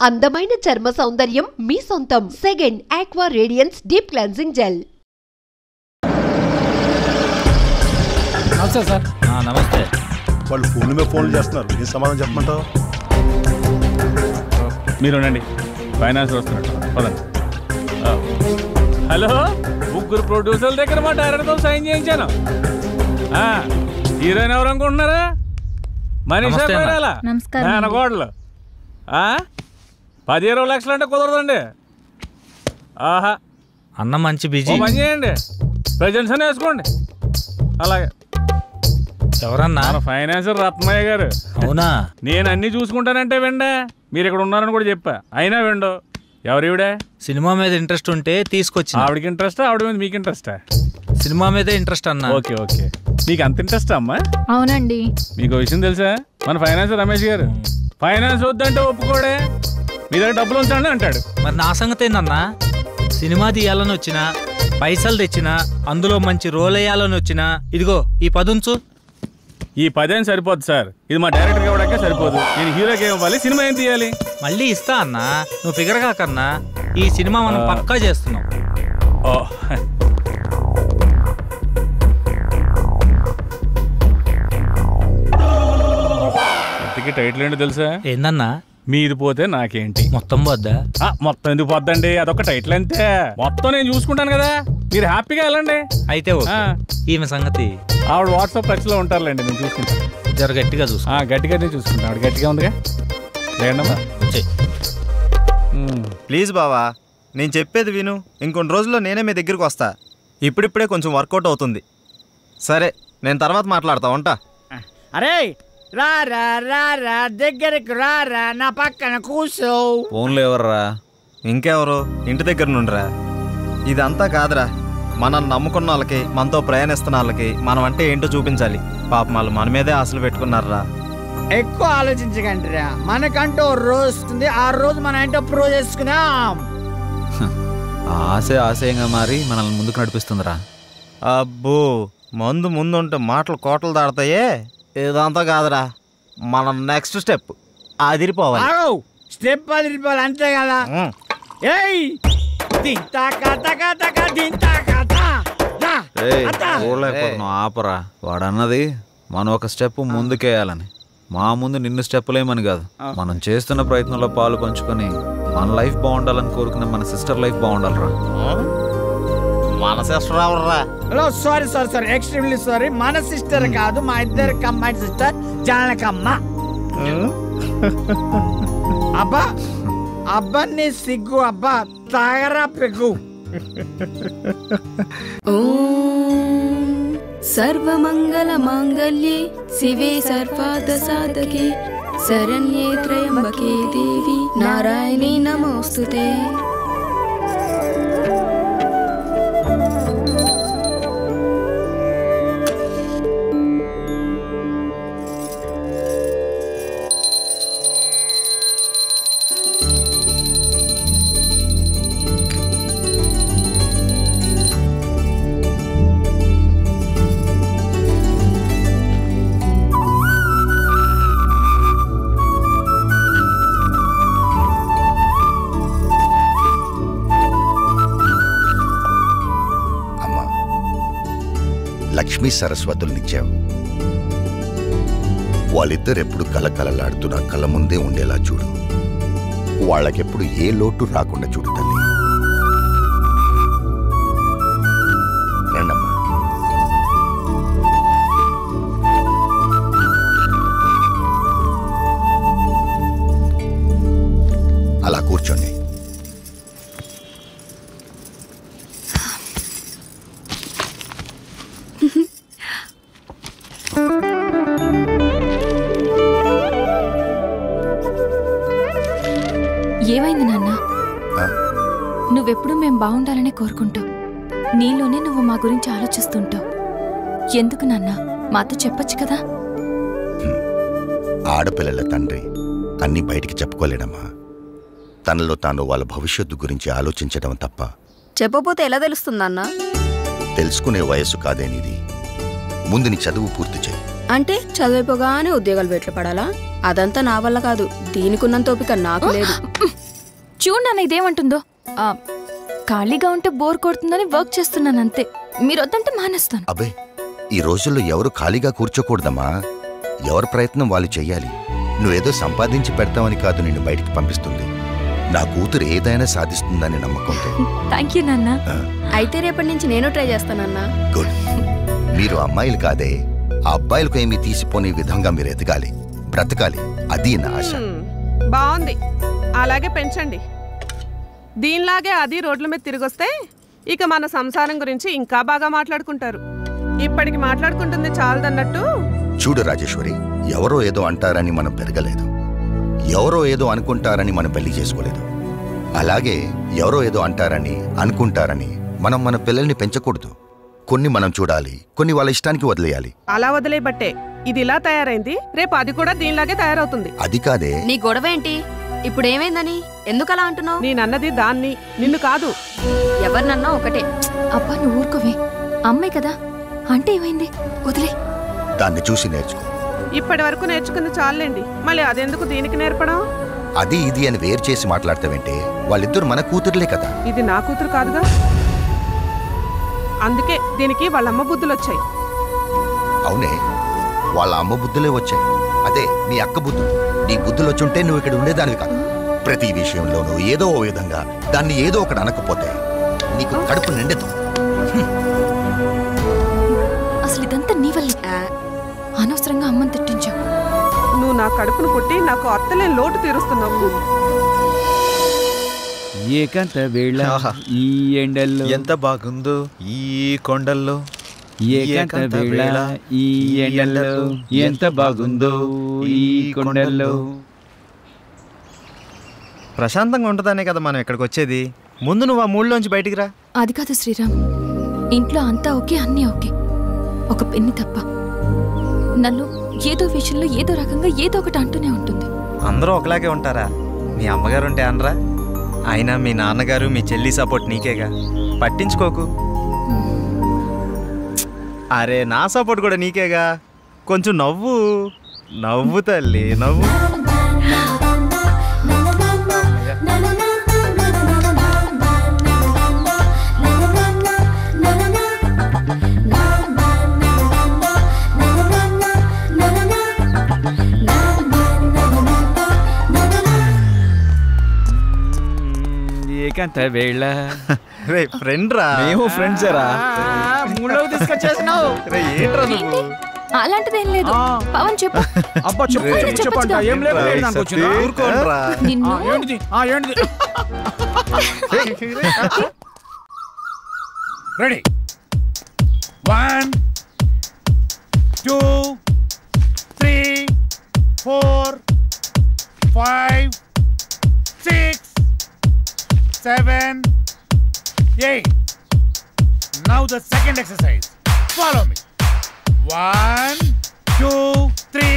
అందమైన చర్మ సౌందర్యం మీ సొంతం. Second aqua radiance deep cleansing gel. నమస్తే సార్. నమస్తే. వాళ్ళు ఫోన్ మీద ఫోన్లు చేస్తున్నారు, ఏం సమాధానం చెప్పమంటావు? మీరు ఉండండి, ఫైనాన్స్ వస్తున్నట్టు. పదండి. హలో, ముగ్గురు ప్రొడ్యూసర్ల దగ్గర మా డైరెక్టర్తో సైన్ చేయించాను. హీరోయిన్ ఎవరు అనుకుంటున్నారా? మనీషా కొయిరాలా, మేనకోడలు. 10-20 లక్షలు అంటే కుదరదండి. ఆహా అన్న మంచి బిజీ. పని చేయండి, ప్రజెంట్స్ అని వేసుకోండి. అలాగే. ఎవరన్నా? ఫైనాన్సర్ రత్నయ్య గారు. అవునా? నేను అన్ని చూసుకుంటానంటే వెండే, మీరు ఇక్కడ ఉన్నారని కూడా చెప్పా, అయినా వెండో. ఎవరివిడే? సినిమా మీద ఇంట్రెస్ట్ ఉంటే తీసుకొచ్చి. ఆవిడకి ఇంట్రెస్టా, ఆవిడ మీద మీకు ఇంట్రెస్టా? సినిమా మీదే ఇంట్రెస్ట్ అన్న. ఓకే ఓకే, మీకు అంత ఇంట్రెస్ట్ అమ్మా? అవునండి. మీకు విషయం తెలుసా, మన ఫైనాన్సర్ రమేష్ గారు ఫైనాన్స్ వద్దంటే ఒప్పుకోడే, మీ దగ్గర డబ్బులు ఉంచండి అంటాడు. మరి నా సంగతి ఏందన్నా? సినిమా తీయాలని వచ్చినా, పైసలు తెచ్చినా, అందులో మంచి రోల్ వేయాలని వచ్చినా, ఇదిగో ఈ 10 ఉంచు. ఈ 10 ఏం సరిపోదు సార్, ఇది మా డైరెక్టర్ ఇవ్వడానికే సరిపోదు. నేను హీరోకి ఏం ఇవ్వాలి, సినిమా ఏం తీయాలి? మళ్ళీ ఇస్తా అన్నా, నువ్వు ఫిగర్ కాకన్నా. ఈ సినిమా మనం పక్కా చేస్తున్నాం. ఇంతకీ టైటిల్ ఏంటో తెలుసా? ఏందన్నా? మీది పోతే నాకేంటి. మొత్తం పోద్దా? మొత్తం ఎందుకు పోద్దండి, అదొక టైటిల్ అంతే. మొత్తం నేను చూసుకుంటాను కదా, మీరు హ్యాపీగా వెళ్ళండి. అయితే ఈమె సంగతి ఆవిడ వాట్సాప్ టచ్లో ఉంటారులేండి, నేను చూసుకుంటాను. జర గట్టిగా చూసుకుంటా. గట్టిగానే చూసుకుంటాను. ఆవిడ గట్టిగా ఉందిగా. లేదమ్మా ప్లీజ్ బావా, నేను చెప్పేది విను. ఇంకొన్ని రోజుల్లో నేనే మీ దగ్గరికి వస్తా. ఇప్పుడిప్పుడే కొంచెం వర్కౌట్ అవుతుంది. సరే, నేను తర్వాత మాట్లాడతా, ఉంటా. అరే రారా రారా, దగ్గరకు రారా, నా పక్కన కూర్చో. ఫోన్లో ఎవర్రా? ఇంకెవరు? ఇంటి దగ్గర నుండిరా. ఇదంతా కాదురా, మనల్ని నమ్ముకున్న వాళ్ళకి, మనతో ప్రయాణిస్తున్న వాళ్ళకి మనం అంటే ఏంటో చూపించాలి. పాపం వాళ్ళు మన మీదే ఆశలు పెట్టుకున్నారా. ఎక్కువ ఆలోచించకండిరా, మనకంటూ రోజు వస్తుంది, ఆ రోజు మనం ఏంటో ప్రూవ్ చేసుకున్నాం. ఆశయంగా మారి మనల్ని ముందుకు నడిపిస్తుందిరా. అబ్బో, మందు ముందుంటే మాటలు కోటలు దాడతాయే. ఇదంతా కాదురా, మన నెక్స్ట్ స్టెప్ అదిరిపోవాలి. స్టెప్ అదిరిపోవాలి, అంతే కదా. ఆపరా, వాడన్నది మనం ఒక స్టెప్ ముందుకేయాలని. మా ముందు నిన్ను స్టెప్పులేమని కాదు, మనం చేస్తున్న ప్రయత్నంలో పాలు పంచుకొని మన లైఫ్ బాగుండాలని కోరుకునే మన సిస్టర్ లైఫ్ బాగుండాలరా. మన సిస్టర్ ఎవర్రా? Sorry extremely sorry. మన సిస్టర్ కాదు, మా ఇద్దరు కమ్మాయి సిస్టర్ జానకమ్మ. అబ్బా అబ్బా నీ సిగ్గు, అబ్బా తాగరా పెగ్గు. సర్వమంగళ మాంగళ్యే శివే సర్వార్థ సాధకే శరణ్యే త్రయంబకే దేవి నారాయణీ నమోస్తుతే. లక్ష్మీ సరస్వతులనిచ్చావు. వాళ్ళిద్దరెప్పుడు కలకలలాడుతూ నా కళ్ళ ముందే ఉండేలా చూడు. వాళ్ళకెప్పుడు ఏ లోటు రాకుండా చూడు తల్లి. రండమ్మా. అలా కూర్చోండి. ఏమైంది నాన్న? నువ్వెప్పుడు మేం బాగుండాలని కోరుకుంటావు. నీలోనే నువ్వు మా గురించి ఆలోచిస్తుంటావు. ఎందుకు నాన్న, మాతో చెప్పొచ్చు కదా. ఆడపిల్లల తండ్రి అన్నీ బయటికి చెప్పుకోలేడమ్మా. తనలో తాను వాళ్ళ భవిష్యత్తు గురించి ఆలోచించడం తప్ప. చెప్పపోతే ఎలా తెలుస్తుందన్నా? తెలుసుకునే వయస్సు కాదేనిది. ముందు నీ చదువు పూర్తి చేయి. అంటే చదివిపోగానే ఉద్యోగాలు వెట్లు పడాలా? అదంతా నా వల్ల కాదు, దీనికున్నంత ఓపిక నాకు లేదు. చూడు నాన్న ఇదేమంటుందో. ఖాళీగా ఉంటే బోర్ కొడుతుందని వర్క్ చేస్తున్నాను అంతే. మీరు వద్దంటే మానేస్తాను. అబ్బే, ఈ రోజుల్లో ఎవరు ఖాళీగా కూర్చోకూడదమ్మా. ఎవరి ప్రయత్నం వాళ్ళు చెయ్యాలి. నువ్వేదో సంపాదించి పెడతావని కాదు నిన్ను బయటికి పంపిస్తుంది. నా కూతురు ఏదైనా సాధిస్తుందని నమ్మకంతో. థ్యాంక్ యూ నాన్న. అయితే రేపటి నుంచి నేను ట్రై చేస్తానన్నా. గుడ్. మీరు అమ్మాయిలు కాదే, ఆ అబ్బాయిలకు ఏమీ తీసిపోని విధంగా మీరు ఎదగాలి, బ్రతకాలి. అది నా ఆశ. బాగుంది, అలాగే పెంచండి. దీనిలాగే అది రోడ్ల మీద తిరిగొస్తే ఇక మన సంసారం గురించి ఇంకా బాగా మాట్లాడుకుంటారు. ఇప్పటికి మాట్లాడుకుంటుంది చాలదన్నట్టు. చూడు రాజేశ్వరి, ఎవరో ఏదో అంటారని మనం పెరగలేదు, ఎవరో ఏదో అనుకుంటారని మనం పెళ్లి చేసుకోలేదు. అలాగే ఎవరో ఏదో అంటారని అనుకుంటారని మనం మన పిల్లల్ని పెంచకూడదు. కొన్ని మనం చూడాలి, కొన్ని వాళ్ళ ఇష్టానికి వదిలేయాలి. అలా వదిలేబట్టే ఇది ఇలా తయారైంది. రేపు అది కూడా దీనిలాగే తయారవుతుంది. అది కాదే. నీ గొడవ ఏంటి? ఇప్పుడు ఏమైందని ఎందుకు అలా అంటున్నావు? నేనన్నది దాన్ని, నిన్ను కాదు. ఎవరినన్నా ఒకటే. అబ్బా నువ్వు ఊరుకోవే, అమ్మాయి కదా. అంటే ఏమైంది, వదిలే. దాన్ని చూసి నేర్చుకో. ఇప్పటి వరకు నేర్చుకుంది చాలండి, మళ్ళీ అదెందుకు దీనికి నేర్పడం? అది ఇది అని వేరు చేసి మాట్లాడతావంటే వాళ్ళిద్దరు మన కూతురులే కదా. ఇది నా కూతురు కాదుగా, అందుకే దీనికి వాళ్ళ అమ్మ బుద్ధులు వచ్చాయి. అవునే, వాళ్ళ అమ్మ బుద్ధులే వచ్చాయి. అదే నీ అక్క బుద్ధులు. నీ బుద్ధులు వచ్చుంటే నువ్వు ఇక్కడ ఉండేదానివి కాదు. ప్రతి విషయంలోనూ ఏదో ఓ విధంగా దాన్ని ఏదో ఒకటి అనకపోతే నీకు కడుపు నిండదు. అసలు ఇదంతా నీ వల్లే. అనవసరంగా అమ్మని తిట్టించావు. నువ్వు నా కడుపును పుట్టి నాకు అత్తలే లోటు తీరుస్తున్నావు. ఏకంత వేళ ఈ ఎండల్లో ఎంత బాగుందో ఈ కొండల్లో. ఏకంత వేళ ఈ ఎండల్లో ఎంత బాగుందో ఈ కొండల్లో. ప్రశాంతంగా ఉంటుందనే కదా మనం ఇక్కడికి వచ్చేది. ముందు నువ్వు ఆ మూడులోంచి బయటికి రా. అది కాదు శ్రీరామ్, ఇంట్లో అంతా ఓకే, అన్నీ ఓకే, ఒక పెన్ని తప్ప. నన్ను ఏదో విషయంలో ఏదో రకంగా ఏదో ఒకటి అంటూనే ఉంటుంది. అందరూ ఒకలాగే ఉంటారా? మీ అమ్మగారు ఉంటే అనరా? అయినా మీ నాన్నగారు మీ చెల్లి సపోర్ట్ నీకేగా, పట్టించుకోకు. అరే నా సపోర్ట్ కూడా నీకేగా. కొంచెం నవ్వు నవ్వు తల్లి, నవ్వు. ఏకంత వేళ రే ఫ్రెండ్ రా. మేము ఫ్రెండ్స్ రా. మూడోకి తీసుకొచ్చేసినావు. ఏంట్రా నువ్వు? అలాంటిదేం లేదు. పవన్ చెప్పు. అబ్బా చెప్పు చెప్పండి. ఏం లేదు ఊరుకోండ్రా. నిన్ను ఏంటిది ready 1 2 3 4 5 6 7 8. Now the second exercise. Follow me. 1 2 3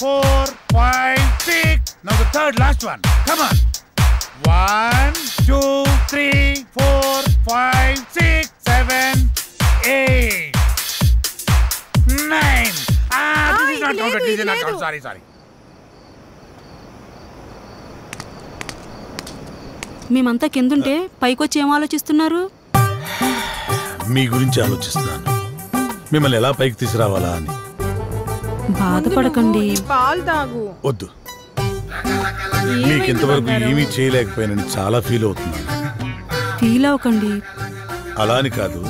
4 5 6. Now the third last one. Come on. 1 2 3 4 5 6 7 8 9. This is not counted. This is not counted. Sorry. మేమంతా కిందుంటే పైకొచ్చి ఏం ఆలోచిస్తున్నారు? మీ గురించి ఆలోచిస్తున్నాను, మిమ్మల్ని ఎలా పైకి తీసుకురావాలా అని. బాధపడకండి. పాలు తాగు. వద్దు, మీకు ఇంతవరకు ఏమీ చేయలేకపోయానని చాలా ఫీల్ అవుతున్నాను. ఫీల్ అవ్వకండి. అలా అని కాదు,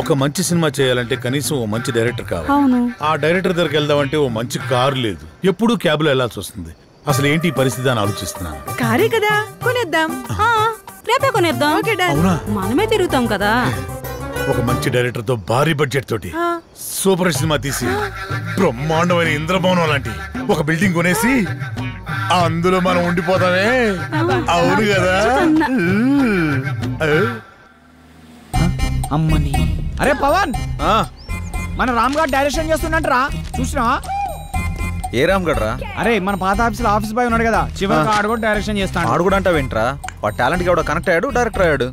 ఒక మంచి సినిమా చేయాలంటే కనీసం ఓ మంచి డైరెక్టర్ కావాలి. అవును. ఆ డైరెక్టర్ దగ్గరికి వెళ్దామంటే ఓ మంచి కారు లేదు, ఎప్పుడూ క్యాబ్లో వెళ్లాల్సి వస్తుంది. అసలు ఏంటి ఈ పరిస్థితి అని ఆలోచిస్తున్నాను. కారే కదా, కొనేద్దాం. రేపే కొనేద్దాం. అవునా? మనమే తిరుగుతాం కదా. ఒక మంచి డైరెక్టర్ తో భారీ బడ్జెట్ తోటి సూపర్ సినిమా తీసి బ్రహ్మాండమైన ఇంద్రభవనం లాంటి ఒక బిల్డింగ్ కొనేసి అందులో మనం ఉండిపోతామే. అవును కదా? అమ్మని. అరే పవన్, మన రామ్ గారు డైరెక్షన్ చేస్తున్నట్రా, చూసినా? ఏ రామ్ గడ్రా? అరే మన పాత ఆఫీసులో ఆఫీస్ బాయ్ ఉన్నాడు కదా, చివరికి ఆడు కూడా డైరెక్షన్ చేస్తాడు. ఆడు కూడా అంటావు ఏంట్రా? వాడు టాలెంట్ కి ఎవడో కనెక్ట్ అయ్యాడు, డైరెక్టర్ అయ్యాడు.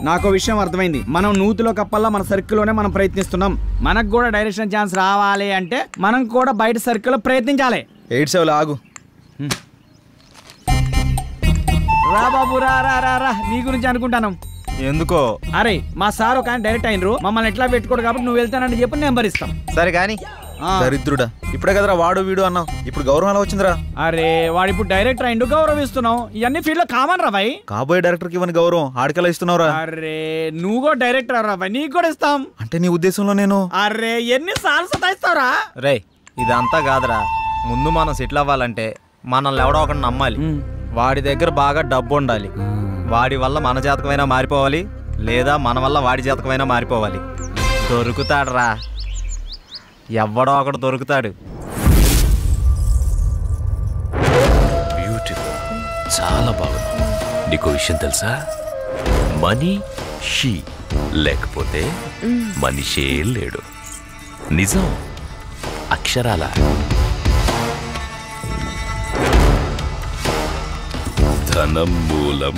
నాకు విషయం అర్థమైంది. మనం నూతిలో కప్పల్లా మన సర్కిల్లోనే మనం ప్రయత్నిస్తున్నాం. మనకు కూడా డైరెక్షన్ ఛాన్స్ రావాలి అంటే మనం కూడా బయట సర్కిల్లో ప్రయత్నించాలి. 87 ఆగు. రా బాబు రా రా రా రా నీ గురించి అనుకుంటాను. ఎందుకో? అరే మా సార్ ఒక డైరెక్ట్ అయినరు, మమ్మల్ని ఎట్లా పెట్టుకోడు కాబట్టి నువ్వు వెళ్తానని చెప్పి నెంబర్ ఇస్తాం. సరే కానీ దరిద్రుడా, ఇప్పుడే కదరా వాడు వీడు అన్నావు, ఇప్పుడు గౌరవం ఎలా వచ్చిందిరా? అరే వాడు ఇప్పుడు డైరెక్టర్ అయిండు, గౌరవిస్తున్నావు. ఇవన్నీ ఫీల్డ్ లో కామన్ రా భాయ్. కాబోయే డైరెక్టర్ కి ఇవ్వని గౌరవం ఆడికెలా ఇస్తున్నావురా? అరే నువ్వు కూడా డైరెక్టర్ రా భాయ్, నీకు కూడా ఇస్తాం. అంటే నీ ఉద్దేశంలో నేను అరే ఎన్ని సార్లు సతాయిస్తావురా? రే ఇదంతా కాదురా, ముందు మనం సెటిల్ అవ్వాలంటే మనల్ని ఎవడో ఒకటి నమ్మాలి. వాడి దగ్గర బాగా డబ్బు ఉండాలి. వాడి వల్ల మన జాతకమైనా మారిపోవాలి, లేదా మన వల్ల వాడి జాతకమైనా మారిపోవాలి. దొరుకుతాడురా, ఎవడో ఒకడు దొరుకుతాడు. బ్యూటిఫుల్, చాలా బాగుంది. నీకు విషయం తెలుసా? మనీ షీ లేకపోతే మనిషే లేడు. నిజం, అక్షరాల. ధనం మూలం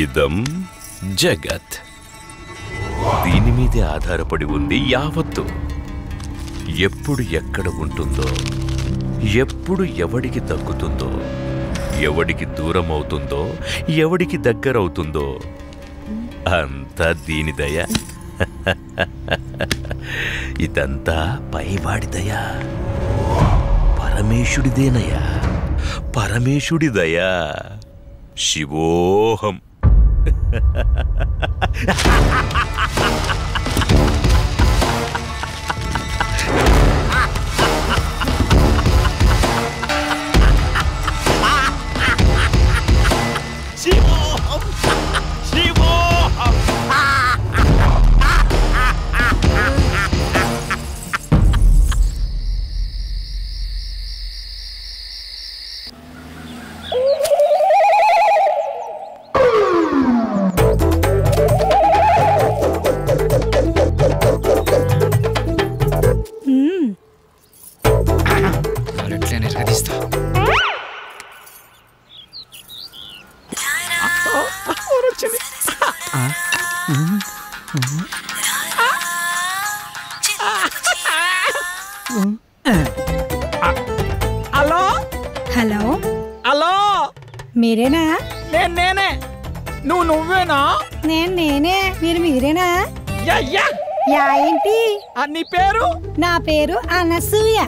ఇదం జగత్. దీని మీదే ఆధారపడి ఉంది యావత్తు. ఎప్పుడు ఎక్కడ ఉంటుందో, ఎప్పుడు ఎవడికి దక్కుతుందో, ఎవడికి దూరం అవుతుందో, ఎవడికి దగ్గరవుతుందో అంతా దీని దయ. ఇదంతా పైవాడి దయ, పరమేశుడిదేనయ్యా, పరమేశుడి దయా. శివోహం. శివోహం, శివోహం. హలో హలో హలో, మీరేనా? నేనే. నువ్వేనా? నేనే. మీరేనా? యా ఏంటి నీ పేరు? నా పేరు అనసూయ.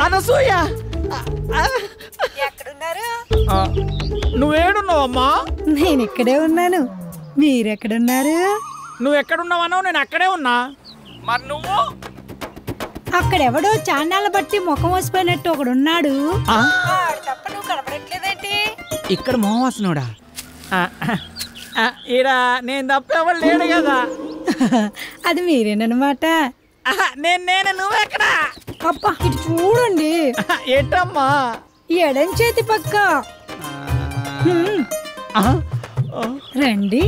అనసూయ, ఎక్కడున్నారు? నువ్వేడున్నావమ్మా? నేను ఇక్కడే ఉన్నాను. మీరెక్కడున్నారు? నువ్వు ఎక్కడున్నావన్నావు, నేను అక్కడే ఉన్నా. మరి నువ్వు? అక్కడెవడో చాన్నాళ్ళ బట్టి ముఖం వసిపోయినట్టు ఒకడున్నాడు. తప్ప నువ్వు కనపడట్లేదేంటి? ఇక్కడ మోహవాసనుడా? ఈడ నేను తప్ప ఎవరు లేడు కదా. అది మీరేనమాట. నేను నువ్వెక్కడా? అబ్బా ఇటు చూడండి. ఏంటమ్మా? ఎడం చేతి పక్క. రండి.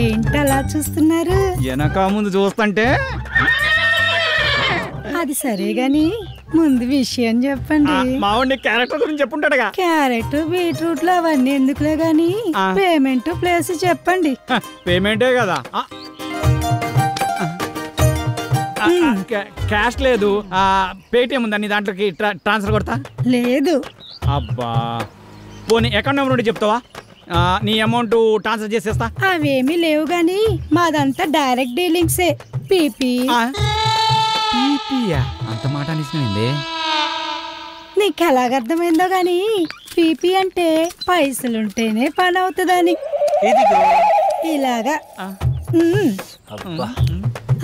ఏంటలా చూస్తున్నారు? వెనక ముందు చూస్తుంటే. అది సరే గాని ముందు విషయం చెప్పండి. మావాడి క్యారెక్టర్ గురించి చెప్పుంటాడుగా. క్యారెట్ బీట్రూట్ లో అవన్నీ ఎందుకులే గాని పేమెంట్ ప్లేస్ చెప్పండి. పేమెంటే కదా. క్యాష్ లేదు, పేటిఎం ఉందా నీ దాంట్లోకి ట్రాన్స్ఫర్ కొడతా? లేదు. అబ్బా పోనీ అకౌంట్ నెంబర్ ఉంటే చెప్తావా? నీ అమౌంట్ ట్రాన్స్ఫర్ చేసేస్తా. అవేమీ లేవు గాని మాదంతా డైరెక్ట్ డీలింగ్సే. పీపీ. అంత మాట అనిసినండి. నీకు ఎలాగర్థమైందో గాని పీపీ అంటే పైసలుంటేనే పని అవుతుందని. ఇలాగా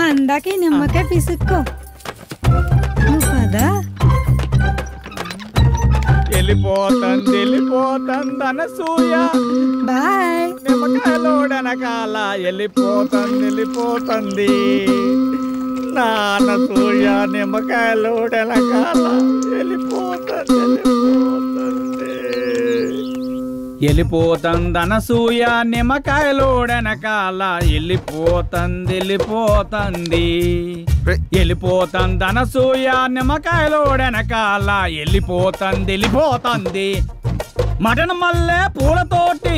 అందాక నిమ్మకాయ పిసుక్కో. నువ్వు పదా. వెళ్ళిపోతుంది అనసూయ. బాయ్. నిమ్మకాయలోడనకాల వెళ్ళిపోతుంది నా అనసూయ. నిమ్మకాయలోడనకాల వెళ్ళిపోతుంది అనసూయ. నిమ్మకాయలోడనకాల వెళ్ళిపోతుంది అనసూయ. నిమ్మకాయలోడనకాల వెళ్ళిపోతుంది. మటన్ మల్లె పూలతోటి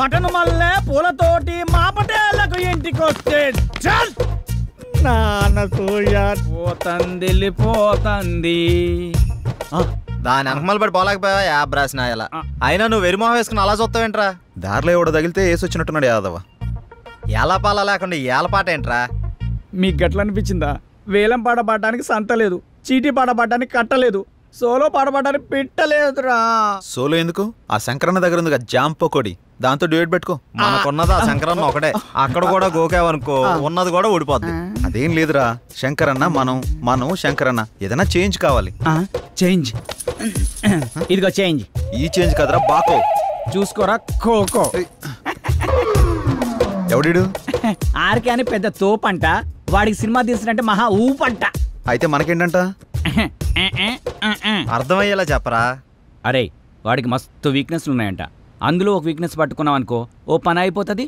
మటన్ మల్లె పూలతోటి మా పటేళ్లకు ఇంటికొస్తే చల్ నాన్న సూయ పోతంది. దాని అనకమలు పడి పోలేకపోయావా యాబ్ రాసిన ఇలా. అయినా నువ్వు వెరిమోహం వేసుకుని అలా చూస్తావేంట్రా? దారిలో ఎవడ తగిలితే వేసి వచ్చినట్టున్నాడు యాదవ. ఏలపాల లేకుండా ఏలపాట ఏంట్రా? మీకు గట్ల అనిపించిందా? వేలం పాట పాడడానికి సంత లేదు, చీటీ పాట పాడడానికి కట్టలేదు, సోలో పాట పాడడానికి పెట్టలేదురా. సోలో ఎందుకు? ఆ శంకరన్న దగ్గర ఉంది జామ్ పకోడి, దాంతో డ్యూయట్ పెట్టుకో. మనకున్నది ఆ శంకరన్న ఒకటే. అక్కడ కూడా గోకావనుకో ఉన్నది కూడా ఊడిపోద్ది. అదేం లేదురా, శంకరన్న మనం శంకరన్న ఏదైనా చేంజ్ కావాలి. చేంజ్ ఇదిగో చేంజ్. ఈ చేంజ్ కదరా బాకో, చూసుకోరా కోకో. ఎవడిడు? ఆర్కే అని పెద్ద తోపంట, వాడికి సినిమా తీసినట్టే మహా ఊపంట. అయితే మనకేంటంట? అర్థమయ్యేలా చెప్పరా. అరే వాడికి మస్తు వీక్నెస్లు ఉన్నాయంట, అందులో ఒక వీక్నెస్ పట్టుకున్నాం అనుకో ఓ పని అయిపోతుంది.